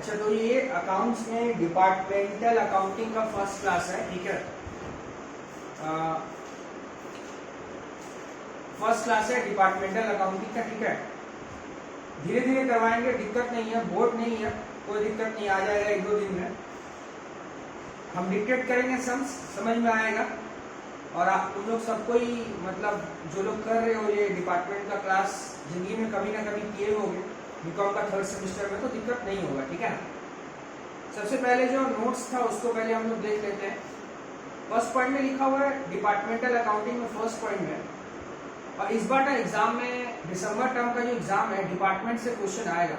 अच्छा, तो ये अकाउंट्स में डिपार्टमेंटल अकाउंटिंग का फर्स्ट क्लास है, ठीक है। फर्स्ट क्लास है डिपार्टमेंटल अकाउंटिंग का, ठीक है। धीरे धीरे करवाएंगे, दिक्कत नहीं है, बोर्ड नहीं है, कोई दिक्कत नहीं, आ जाएगा एक दो दिन में। हम डिक्टेट करेंगे, समझ में आएगा। और आप तुम लोग सबको ही, मतलब जो लोग कर रहे हो ये डिपार्टमेंट का क्लास, जिंदगी में कभी ना कभी किए होंगे बीकॉम का थर्ड सेमेस्टर में, तो दिक्कत नहीं होगा, ठीक है ना। सबसे पहले जो नोट्स था उसको पहले हम लोग देख लेते हैं। फर्स्ट पॉइंट में लिखा हुआ है डिपार्टमेंटल अकाउंटिंग में, फर्स्ट पॉइंट में। और इस बार ना एग्जाम में, दिसंबर टर्म का जो एग्जाम है, डिपार्टमेंट से क्वेश्चन आएगा,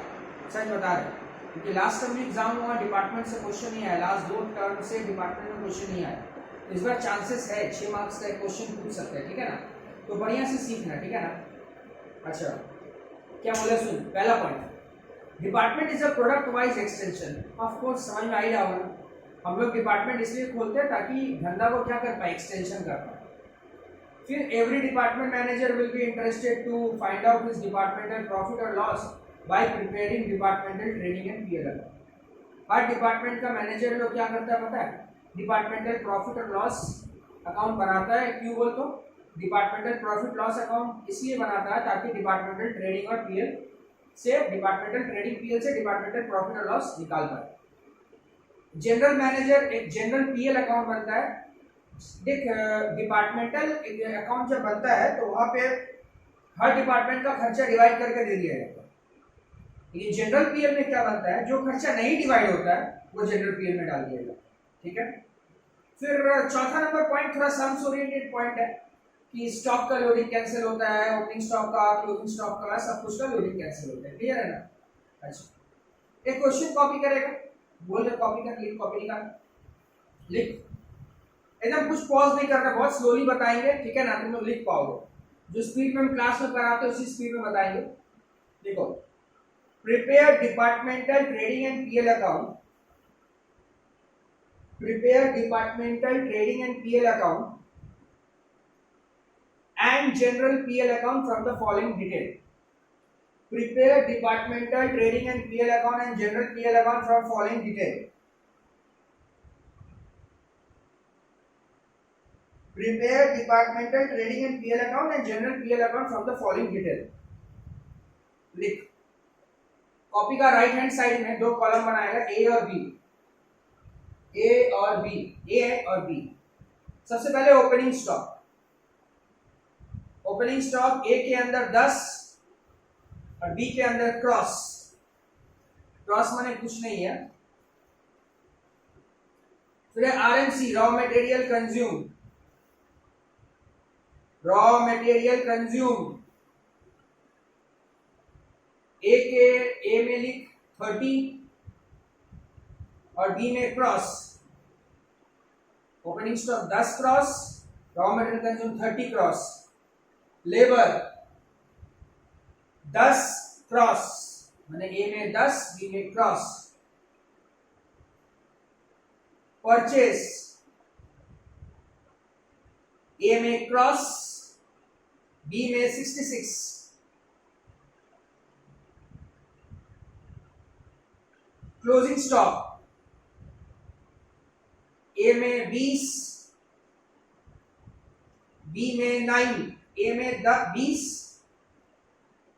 सच बता रहे हैं। क्योंकि लास्ट टर्म भी एग्जाम हुआ, डिपार्टमेंट से क्वेश्चन नहीं आया, लास्ट 2 टर्म से डिपार्टमेंट में क्वेश्चन नहीं आया। इस बार चांसेस है 6 मार्क्स का एक क्वेश्चन पूछ सकते हैं, ठीक है ना। तो बढ़िया से सीखना, ठीक है ना। अच्छा, क्या बोले सुन, पहला point, department is a product wise extension. Of course समझ में आ ही रहा होगा, हम लोग डिपार्टमेंट इसलिए खोलते हैं ताकि धंधा को क्या कर पाए, एक्सटेंशन कर पाए। फिर every department manager will be interested to find out his departmental profit और loss by preparing departmental trading and PL. हर डिपार्टमेंट का मैनेजर लोग क्या करता है पता है, डिपार्टमेंटल प्रॉफिट और लॉस अकाउंट बनाता है। क्यों बोल तो, डिपार्टमेंटल प्रॉफिट लॉस अकाउंट इसलिए बनाता है ताकि डिपार्टमेंटल ट्रेडिंग और पीएल से, डिपार्टमेंटल ट्रेडिंग पीएल से डिपार्टमेंटल प्रॉफिट और लॉस निकाल पाए। जनरल मैनेजर एक जनरल पीएल अकाउंट बनता है। देख, डिपार्टमेंटल अकाउंट जब बनता है तो वहां पे हर डिपार्टमेंट का खर्चा डिवाइड करके दे दिया जाता है। लेकिन जनरल पीएल में क्या बनता है, जो खर्चा नहीं डिवाइड होता है वो जनरल पीएल में डाल दिया जाता है, ठीक है। फिर चौथा नंबर पॉइंट थोड़ा सम्स ओरिएंटेड पॉइंट है कि स्टॉक का लोडिंग कैंसिल होता है, ओपनिंग स्टॉक का, क्लोजिंग स्टॉक का, सब कुछ का लोडिंग कैंसिल होता है, क्लियर है ना। अच्छा, एक क्वेश्चन कॉपी करेगा, बोल दे कॉपी कर, लिख, कॉपी निकाल, लिख, एकदम कुछ पॉज नहीं करना, बहुत स्लोली बताएंगे, ठीक है ना, तुम लोग लिख पाओगे। जो स्पीड में हम क्लास में कराते हैं उसी स्पीड में बताएंगे। देखो, prepare departmental trading and PL account, prepare departmental trading and PL account and general PL account from the following detail. Prepare departmental trading and PL account and general PL account from following detail. Prepare departmental trading and PL account and general PL account from the following detail. लिख, copy का right hand side में 2 column बनाएगा, ए और B, ए और B, ए और B. सबसे पहले opening stock, opening stock ए के अंदर 10 और बी के अंदर क्रॉस, क्रॉस माने कुछ नहीं है। फिर RMC, raw material consume, raw material consume, A में लिख 30 और बी में cross. Opening stock 10 cross, raw material consume 30 cross. Labour 10 cross, माने ए में 10, बी में क्रॉस। परचेस, ए में क्रॉस, बी में 66। क्लोजिंग स्टॉक, ए में 20, बी में 9, ए में 20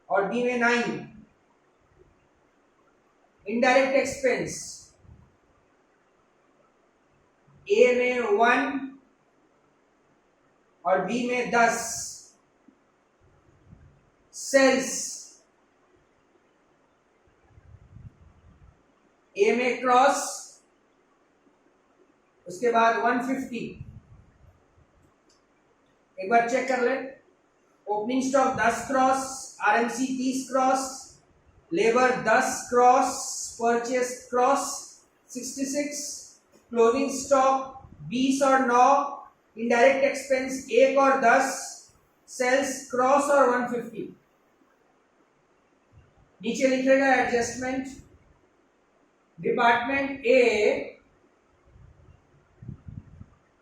और बी में 9। इनडायरेक्ट एक्सपेंस, ए में 1 और बी में 10। सेल्स, ए में क्रॉस, उसके बाद 150। एक बार चेक कर ले, opening stock 10 cross, RMC 30 cross, labour 10 cross, purchase cross 66, closing stock 20 और 9, इनडायरेक्ट एक्सपेंस 1 और 10, सेल्स क्रॉस और 150। नीचे लिखेगा adjustment, department A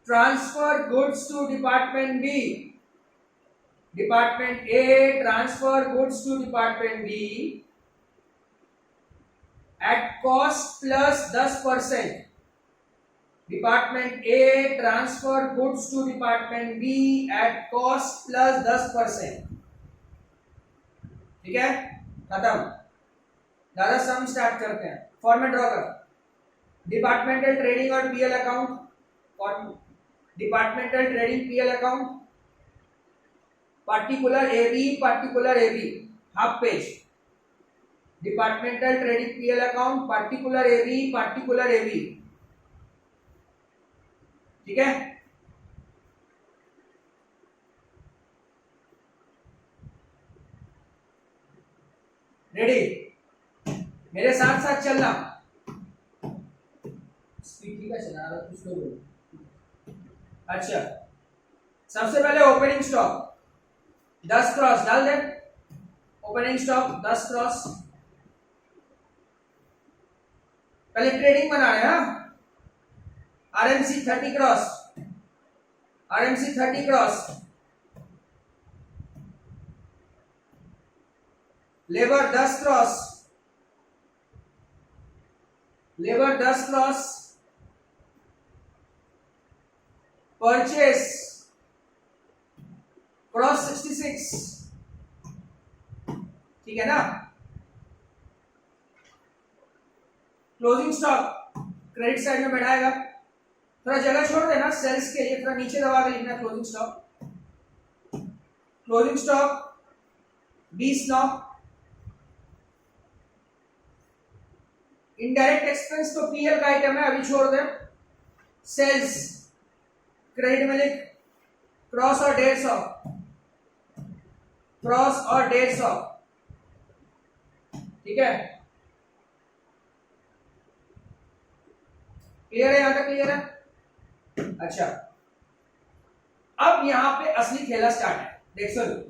transfer goods to department B, department A transfer goods to department B at cost plus 10%. Department A transfer goods to department B at cost plus 10%. ठीक है, खत्म. दादा सम start करते हैं. फॉर्मेट ड्रॉ कर. Departmental trading और PL account. Departmental trading PL account. Particular AB half page. Departmental trading PL account particular AB. ठीक है, रेडी. मेरे साथ साथ चलना. स्पीड ठीक है चला रहा कुछ तो बोलो. अच्छा, सबसे पहले ओपनिंग स्टॉक 10 क्रॉस डाल दे. Opening stock 10 cross. पहले ट्रेडिंग बना रहे हैं. RMC 30 cross. RMC 30 cross. Labour 10 cross. Labour 10 cross. Purchase cross 66. ठीक है ना. क्लोजिंग स्टॉक क्रेडिट साइड में बैठाएगा. थोड़ा जगह छोड़ देना सेल्स के लिए. थोड़ा नीचे दबा के लिखना closing stock. Closing stock 20 9. Indirect expense तो पीएल का आइटम है, अभी छोड़ दें. सेल्स क्रेडिट में लिख क्रॉस और 150. क्रॉस और 150. ठीक है, क्लियर है? यहां तक क्लियर है? अच्छा, अब यहां पे असली खेला स्टार्ट है. देख सुन.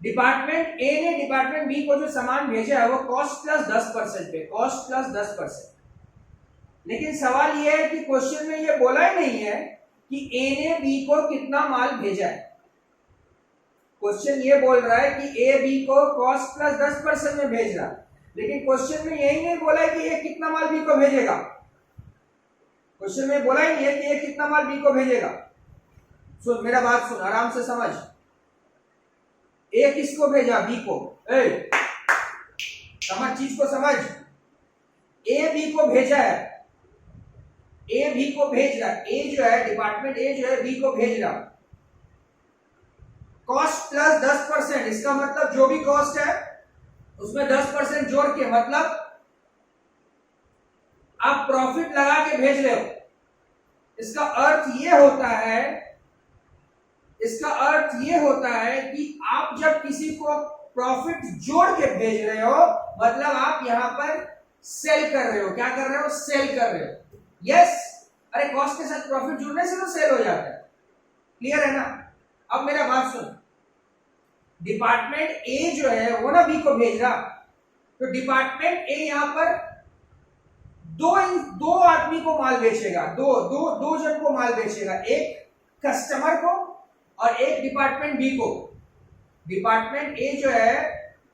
डिपार्टमेंट ए ने डिपार्टमेंट बी को जो सामान भेजा है वो कॉस्ट प्लस 10% पे. Cost plus 10%. लेकिन सवाल ये है कि क्वेश्चन में ये बोला ही नहीं है कि ए ने बी को कितना माल भेजा है. क्वेश्चन ये बोल रहा है कि ए बी को कॉस्ट प्लस 10% में भेज रहा, लेकिन क्वेश्चन में यही नहीं बोला है कि ये कितना माल बी को भेजेगा. क्वेश्चन में बोला ही नहीं है कि ये कितना माल बी को भेजेगा. सुन मेरा बात सुन, आराम से समझ. ए किसको भेजा? बी को. समझ, चीज को समझ. ए बी को भेजा है. ए बी को भेज रहा. ए जो है डिपार्टमेंट ए जो है बी को भेज रहा. Cost plus 10%. इसका मतलब जो भी कॉस्ट है उसमें 10% जोड़ के, मतलब आप प्रॉफिट लगा के भेज रहे हो. इसका अर्थ ये होता है, इसका अर्थ ये होता है कि आप जब किसी को प्रॉफिट जोड़ के भेज रहे हो, मतलब आप यहां पर सेल कर रहे हो. क्या कर रहे हो? सेल कर रहे हो. यस. अरे कॉस्ट के साथ प्रॉफिट जुड़ने से तो सेल हो जाता है. क्लियर है ना? अब मेरा बात सुन. डिपार्टमेंट ए जो है वो ना बी को भेज रहा, तो डिपार्टमेंट ए यहां पर दो आदमी को माल बेचेगा. दो जन को माल बेचेगा. एक कस्टमर को और एक डिपार्टमेंट बी को. डिपार्टमेंट ए जो है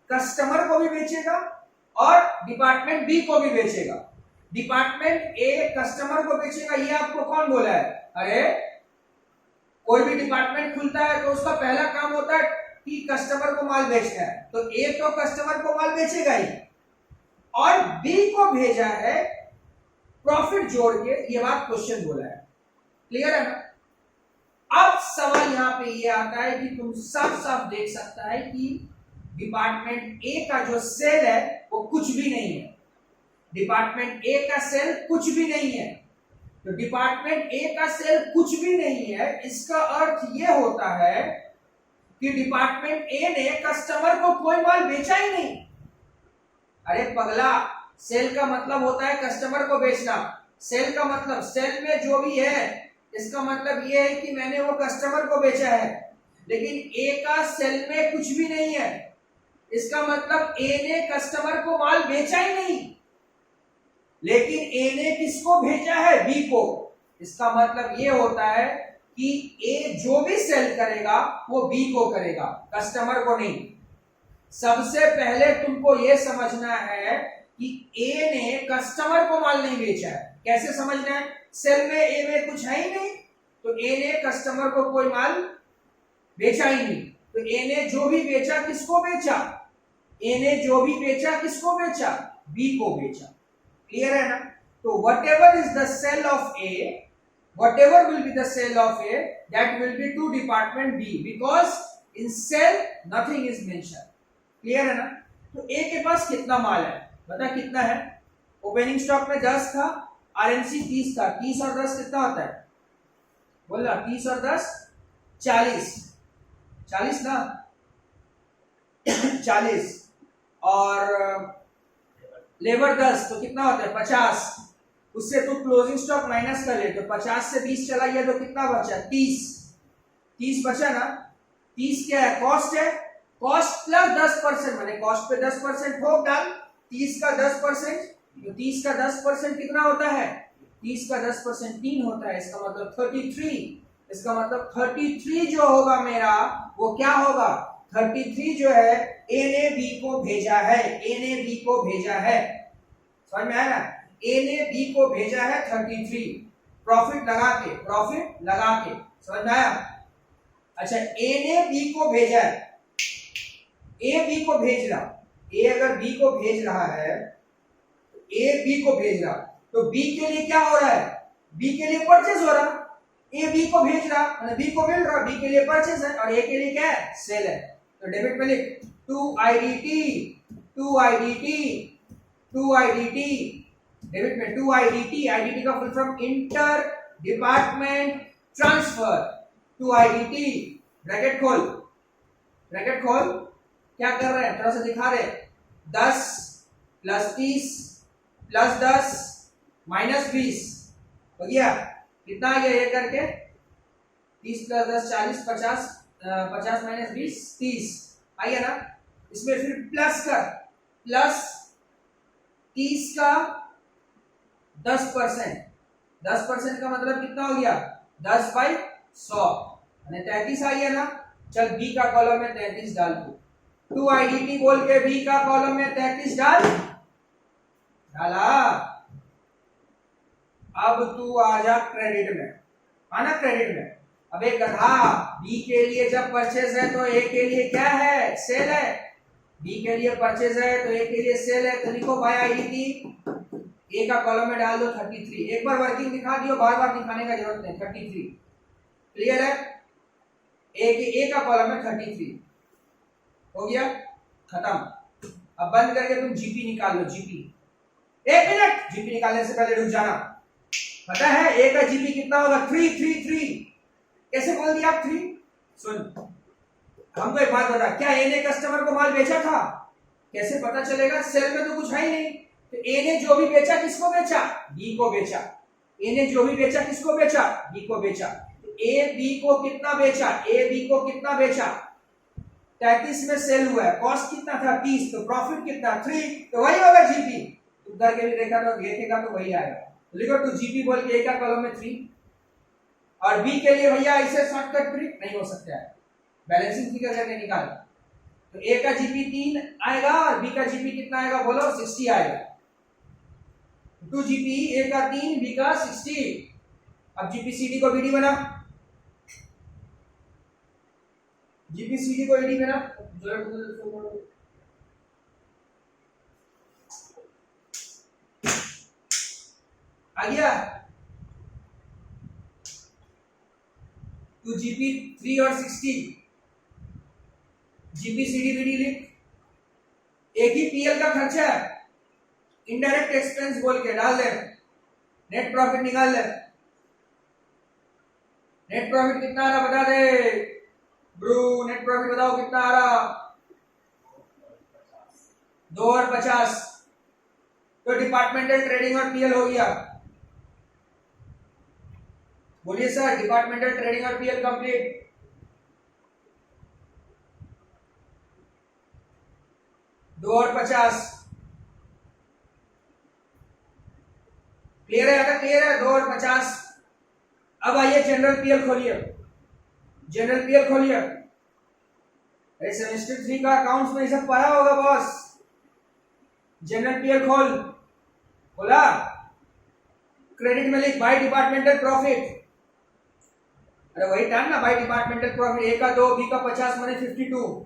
कस्टमर को भी बेचेगा और डिपार्टमेंट बी को भी बेचेगा. डिपार्टमेंट ए कस्टमर को बेचेगा, ये आपको कौन बोला है? अरे कोई भी डिपार्टमेंट खुलता है तो उसका पहला काम होता है कि कस्टमर को माल बेचना है. तो ए तो कस्टमर को माल बेचेगा ही, और बी को भेजा है प्रॉफिट जोड़ के. ये बात क्वेश्चन बोला है. क्लियर है ना? अब सवाल यहां पे ये आता है कि तुम साफ साफ देख सकता है कि डिपार्टमेंट ए का जो सेल है वो कुछ भी नहीं है. डिपार्टमेंट ए का सेल कुछ भी नहीं है. तो डिपार्टमेंट ए का सेल कुछ भी नहीं है, इसका अर्थ ये होता है कि डिपार्टमेंट ए ने कस्टमर को कोई माल बेचा ही नहीं. अरे पगला, सेल का मतलब होता है कस्टमर को बेचना. सेल का मतलब सेल में जो भी है, इसका मतलब ये है कि मैंने वो कस्टमर को बेचा है. लेकिन ए का सेल में कुछ भी नहीं है, इसका मतलब ए ने कस्टमर को माल बेचा ही नहीं. लेकिन ए ने किसको भेजा है? बी को. इसका मतलब ये होता है कि ए जो भी सेल करेगा वो बी को करेगा, कस्टमर को नहीं. सबसे पहले तुमको ये समझना है कि ए ने कस्टमर को माल नहीं बेचा है। कैसे समझना है? सेल में ए में कुछ है ही नहीं, तो ए ने कस्टमर को कोई माल बेचा ही नहीं। तो ए ने जो भी बेचा किसको बेचा? ए ने जो भी बेचा किसको बेचा? बी को बेचा। क्लियर है ना? तो whatever is the sale of A, whatever will be the sale of A, that will be to department B because in sale nothing is mentioned. Clear है ना? तो A के पास कितना माल है? बता कितना है? ओपनिंग स्टॉक में 10 था, आरएनसी 30 था। 30 और 10 कितना होता है? बोला 30 और 10 40। 40 ना 40 और लेबर 10 तो कितना होता है? 50। उससे तू क्लोजिंग स्टॉक माइनस कर ले तो 50 से 20 चला गया तो कितना बचा? 30। 30 बचा ना? 30 क्या है? कॉस्ट है। कॉस्ट प्लस 10%, माने कॉस्ट पे 10% ठोक डाल। 30 का 10%, तो 30 का 10% कितना होता है? 30 का 10% 3 होता है। इसका मतलब 33। इसका मतलब 33 जो होगा मेरा वो क्या होगा? 33 जो है ए ने बी को भेजा है। ए ने बी को भेजा है। समझ में आया ना? ए ने बी को भेजा है 33। प्रॉफिट लगा के, प्रॉफिट लगा के। समझ में आया? अच्छा, ए ने बी को भेजा है। ए बी को भेज रहा, ए अगर बी को भेज रहा है, ए बी को भेज रहा, तो बी के लिए क्या हो रहा है? बी के लिए परचेज हो रहा। ए बी को भेज रहा मतलब बी को मिल रहा, बी के लिए परचेज है और ए के लिए क्या है? सेल है। तो डेबिट में लिख 2 IDT, 2 IDT, 2 IDT। डेबिट में 2 IDT, IDT का full form inter department transfer. 2 IDT, bracket खोल, ब्रैकेट खोल। क्या कर रहे हैं? थोड़ा सा दिखा रहे। 10 प्लस 30 प्लस 10 माइनस 20 हो गया। कितना आ गया ये करके? 30 प्लस 10 40, 50, 50 माइनस 20 30 आ गया ना? इसमें फिर प्लस कर, प्लस 30 का 10%। 10% का मतलब कितना हो गया? 10/100 यानी 33 आ गया ना? चल बी का कॉलम में 33 डाल दो। 2 IDT बोल के बी का कॉलम में 33 डाला। अब तू आ जा क्रेडिट में, आना क्रेडिट में। अब एक गधा, बी के लिए जब परचेज है तो ए के लिए क्या है? सेल है। बी के लिए परचेज है तो ए के लिए सेल है। तो लिखो बाय आईडीटी, ए का कॉलम में डाल दो 33। एक बार वर्किंग दिखा दियो, बार बार दिखाने का जरूरत नहीं। 33 क्लियर है? ए का कॉलम में 33 हो गया, खत्म। अब बंद करके तुम जीपी निकाल लो। जीपी, 1 मिनट, जीपी निकालने से पहले रुक जाना। पता है ए का जीपी कितना होगा? 333। कैसे बोल दिया आप 3? सुन, हमको एक बात बता, क्या ए ने कस्टमर को माल बेचा था? कैसे पता चलेगा? सेल में तो कुछ है ही नहीं। तो ए ने जो भी बेचा किसको बेचा? बी को बेचा। ए ने जो भी बेचा किसको बेचा? बी को बेचा। ए बी को कितना बेचा? ए बी को कितना बेचा? 33 में सेल हुआ है। कॉस्ट कितना था? 30। तो प्रॉफिट कितना? 3। तो वही होगा जीपी। तुम करके भी देखा तो देखेगा तो वही आएगा। लिखो टू जीपी बोल के ए का कॉलम में 3 और बी के लिए भैया ऐसे शॉर्टकट ट्रिक नहीं हो सकता है, बैलेंसिंग फिगर करके निकाल। तो ए का जीपी 3 आएगा और बी का जीपी कितना आएगा? बोलो 60 आएगा। 2 जीपी, ए का 3, बी का 60। अब जीपीसीडी को बीडी बना, जीपीसीडी को ईडी बना। आ गया? तो जीपी 3 और 60, जीपीसीडी बीडी लिख। एक ही पीएल का खर्चा है, इनडायरेक्ट एक्सपेंस बोल के डाल दे। नेट प्रॉफिट निकाल ले। नेट प्रॉफिट कितना आ रहा बता दे ब्रू, नेट प्रॉफिट बताओ कितना आ रहा? 2 और 50। तो डिपार्टमेंटल ट्रेडिंग और पीएल हो गया। बोलिए सर, डिपार्टमेंटल ट्रेडिंग और पीएल कंप्लीट। दो और 50 क्लियर है? अगर क्लियर है 2 और 50। अब आइए जनरल पीएल खोलिए, जनरल पीएल खोलिए। अरे सेमेस्टर 3 का अकाउंट्स में सब पढ़ा होगा बॉस। जनरल पीएल खोल, बोला क्रेडिट में लिख बाय डिपार्टमेंटल प्रॉफिट। अरे वही टाइम ना, बाय डिपार्टमेंटल प्रॉफिट, ए का 2, बी का 50 माने 52।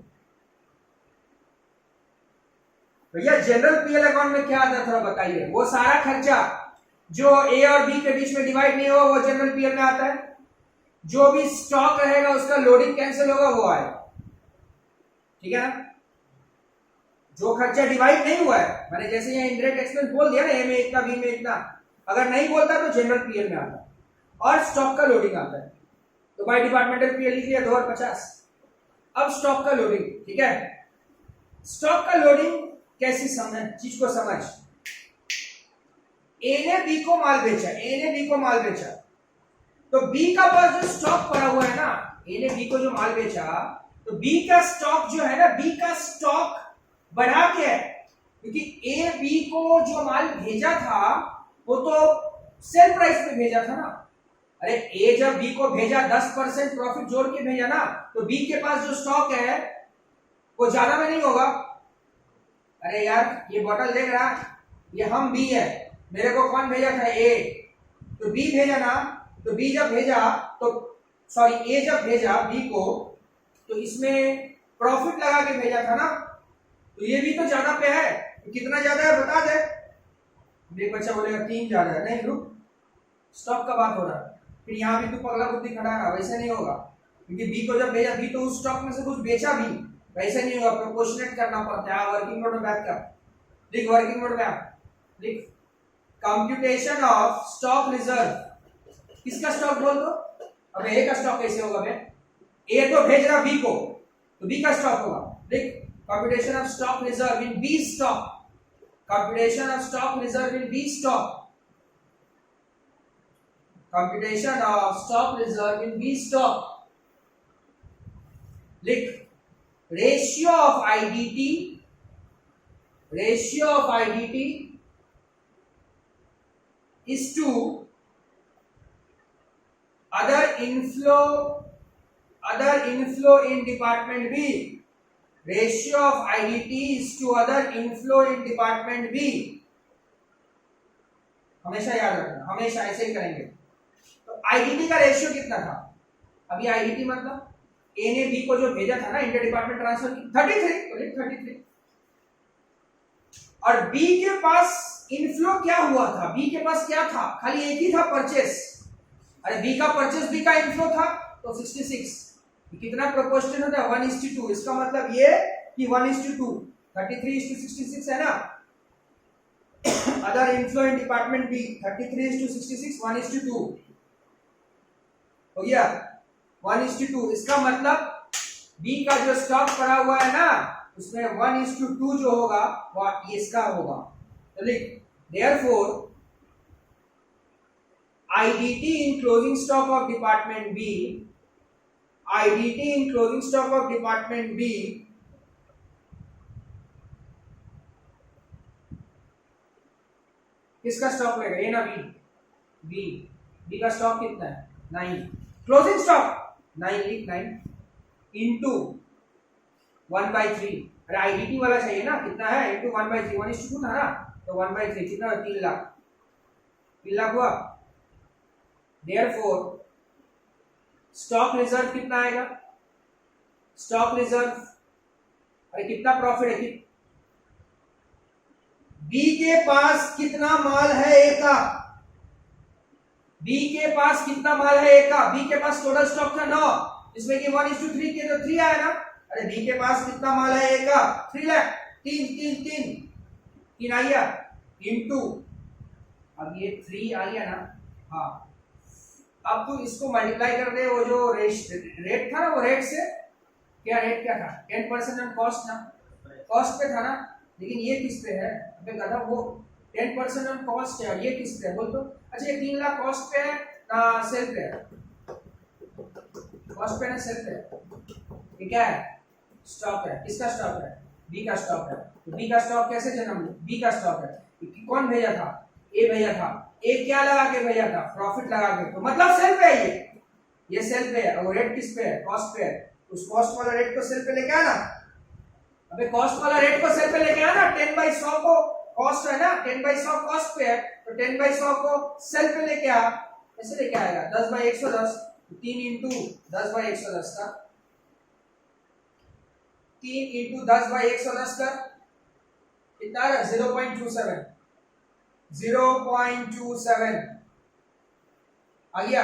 भैया जनरल पीएल अकाउंट में क्या आता है थोड़ा बताइए। वो सारा खर्चा जो ए और बी के बीच में डिवाइड नहीं हुआ वो जनरल पीएल में आता है। जो भी स्टॉक रहेगा उसका लोडिंग कैंसिल होगा वो आएगा, ठीक है ना। जो खर्चा डिवाइड नहीं हुआ है, मैंने जैसे यहाँ इंडायरेक्ट एक्सपेंस बोल दिया ना, ए में इतना, बी में इतना, अगर नहीं बोलता तो जनरल पीएल में आता है और स्टॉक का लोडिंग आता है। तो बाय डिपार्टमेंटल पीएल लिख लिया 2 और 50। अब स्टॉक का लोडिंग, ठीक है। स्टॉक का लोडिंग कैसी समझ, चीज को समझ। ए ने बी को माल बेचा, ए ने बी को माल बेचा, तो बी का पास जो स्टॉक पड़ा हुआ है ना, ए ने बी को जो माल बेचा, तो बी का स्टॉक जो है ना, बी का स्टॉक बढ़ा के है, क्योंकि ए बी को जो माल भेजा था वो तो सेल प्राइस पे भेजा था ना। अरे ए जब बी को भेजा 10% प्रॉफिट जोड़ के भेजा ना, तो बी के पास जो स्टॉक है वो ज्यादा में नहीं होगा। अरे यार ये बोतल देख रहा, ये हम बी है, मेरे को कौन भेजा था, ए, तो बी भेजा ना, तो बी जब भेजा तो सॉरी ए जब भेजा बी को, तो इसमें प्रॉफिट लगा के भेजा था ना, तो ये भी तो ज्यादा पे है। तो कितना ज्यादा है बता दे। एक बच्चा बोलेगा 3 ज्यादा है, नहीं रुक, स्टॉक का बात हो रहा है। फिर यहाँ भी तू पगला बुद्धि खड़ा है, वैसे नहीं होगा, क्योंकि बी को जब भेजा, बी तो उस स्टॉक में से कुछ बेचा भी, वैसे नहीं होगा, प्रोपोर्शनेट करना पड़ता है। वर्किंग नोट में बैठ कर लिख, वर्किंग नोट में लिख, कंप्यूटेशन ऑफ स्टॉक रिजर्व। किसका स्टॉक बोल दो, अब ए का स्टॉक कैसे होगा बे, ए तो भेज रहा बी को, तो बी का स्टॉक होगा। लिख, computation of stock reserve in B stock, computation of stock reserve in B stock, computation of stock reserve in B stock। लिख, ratio of IDT, ratio of IDT is to other inflow in department B, ratio of IDT is to other inflow in department B। हमेशा याद रखना, हमेशा ऐसे ही करेंगे। तो IDT का ratio कितना था, अभी IDT मतलब ए ने बी को जो भेजा था ना इंटर डिपार्टमेंट ट्रांसफर की 33, और बी के पास इनफ्लो क्या हुआ था, बी के पास क्या था, खाली एक ही था परचेस। अरे बी का परचेस, बी का इनफ्लो था, तो 66। कितना प्रोपोर्शन होता है 1:2। इसका मतलब ये कि 1:2, 33:66 है ना। Other inflow in department B 33:66, 1:2 हो गया, 1:2। इसका मतलब बी का जो स्टॉक पड़ा हुआ है ना, उसमें 1:2 जो होगा वो इसका होगा। तो लिख, therefore IDT in closing stock of department B, IDT in closing stock of department B किसका स्टॉक रहेगा, ए ना बी, बी, बी का स्टॉक कितना है 9, क्लोजिंग स्टॉक 9 लिख, 9 इंटू 1/3। अरे आईडीटी वाला चाहिए ना, कितना है इंटू 1/3, 1:2 था ना, तो 1/3 कितना, 3 लाख, 3 लाख हुआ। देयरफॉर स्टॉक रिजर्व कितना आएगा, स्टॉक रिजर्व, अरे कितना प्रॉफिट है, बी के पास कितना माल है ए का, बी के पास कितना माल है ए का, बी के पास टोटल स्टॉक था 9, जिसमें कि 1:3 के तो 3 आया ना। अरे बी के पास कितना माल है ए का, 3 लाख, 3 आ गया इंटू, अब ये 3 आ गया ना, हाँ। अब तू इसको मल्टीप्लाई कर दे, वो जो रेट था ना, वो रेट से क्या, रेट क्या था 10% ऑन कॉस्ट ना, कॉस्ट पे था ना, लेकिन ये किस पे है, अबे गधा, वो 10% ऑन कॉस्ट है, और ये किस पे है बोल तो। अच्छा ये 3 लाख कॉस्ट पे है ना सेल पे है, कॉस्ट पे ना सेल पे है, ये क्या है, स्टॉक है। किसका स्टॉक है, बी का स्टॉक है। तो बी का स्टॉक कैसे जन्म, बी का स्टॉक है, कौन भेजा था, ए भेजा था, ए क्या लगा के भेजा था, प्रॉफिट लगा के, तो मतलब सेल पे है, ये सेल पे है, और रेट किस पे है, कॉस्ट पे है। उस कॉस्ट वाला रेट को सेल पे लेके आना, अबे कॉस्ट वाला रेट को सेल पे लेके आना, 10/100 को कॉस्ट है ना, 10/100 कॉस्ट पे है, तो 10/100 को सेल पे लेके आ, ऐसे लेके आएगा 10/110, 3 इंटू 10/110 का, 3 इंटू 10/110 का कितना है 0.27, 0.27 आ गया।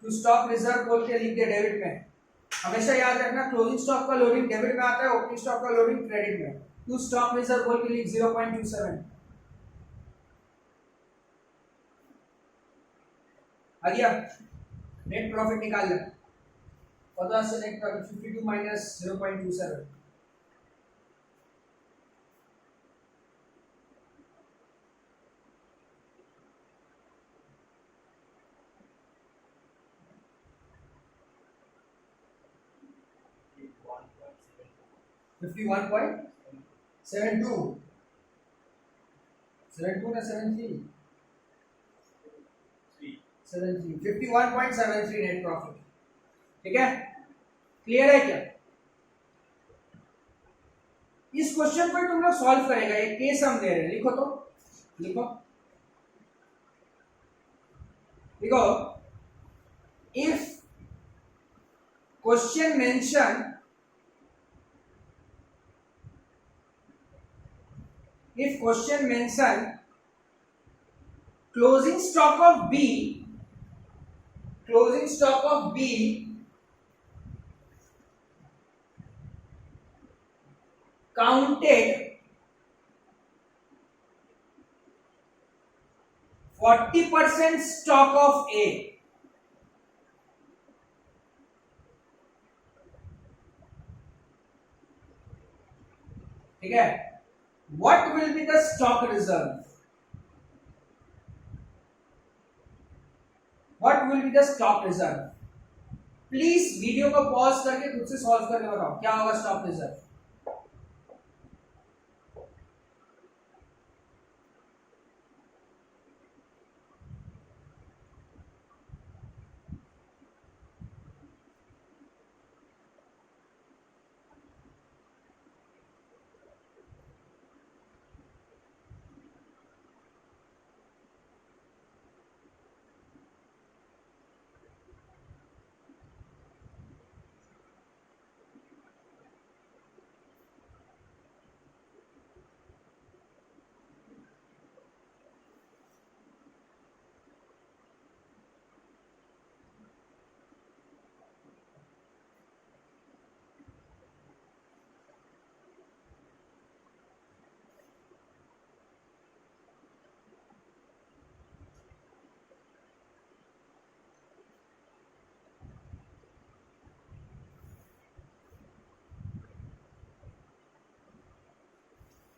टू स्टॉक रिजर्व बोल के लिख दे डेबिट में। हमेशा याद रखना क्लोजिंग स्टॉक का लोडिंग डेबिट में आता है, ओपनिंग स्टॉक का लोडिंग क्रेडिट में। टू स्टॉक रिजर्व बोल के लिख 0.27 आ गया। नेट प्रॉफिट निकाल ले, 50 से नेट प्रॉफिट 52 माइनस 0.27 51.72 72 ना 73 73 51.73 नेट प्रॉफिट। ठीक है, क्लियर है क्या? इस क्वेश्चन पर तुम लोग सॉल्व करेगा, एक केस हम दे रहे हैं, लिखो तो लिखो लिखो। If question mention closing stock of B counted 40% stock of A, ठीक है, what will be the stock reserve? What will be the stock reserve? Please video को पॉज करके खुद से सॉल्व करके बताओ क्या होगा स्टॉक रिजर्व।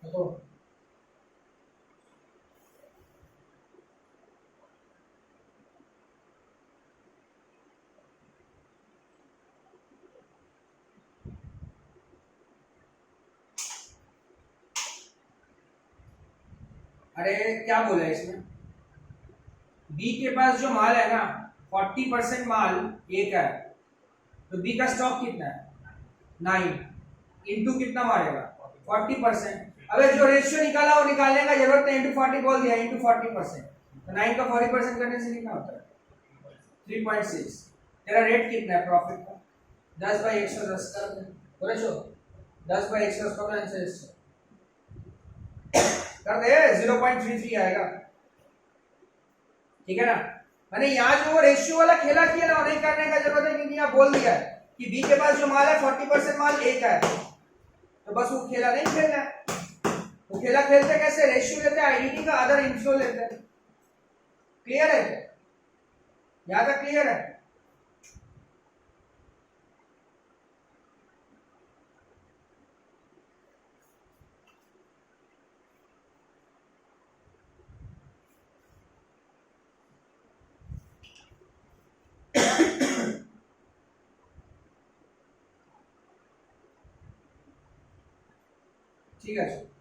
तो अरे क्या बोला है इसमें, बी के पास जो माल है ना 40% माल ए का है, तो बी का स्टॉक कितना है 9 इंटू कितना मारेगा 40%। अबे जो रेशियो निकाला वो निकालने का जरूरत नहीं, इंटू 40 बोल दिया, इंटू 40%, तो 9 का 40% करने से कितना होता है 3.6। तेरा रेट कितना है प्रॉफिट का 10/110 कर दे, बोले शो 10/110 का आंसर कर दे 0.33 आएगा, ठीक है ना। मैंने यहाँ जो रेशियो वाला खेला किया ना नहीं करने का जरूरत है, क्योंकि यहाँ बोल दिया है कि बी के पास जो माल है 40% माल ए का है, तो बस वो खेला नहीं खेलना है। वो खेला खेलते कैसे, रेशियो लेते हैं आईडीटी का, अदर इनफ्लो लेते हैं। क्लियर है क्या, यहाँ तक क्लियर है? ठीक है।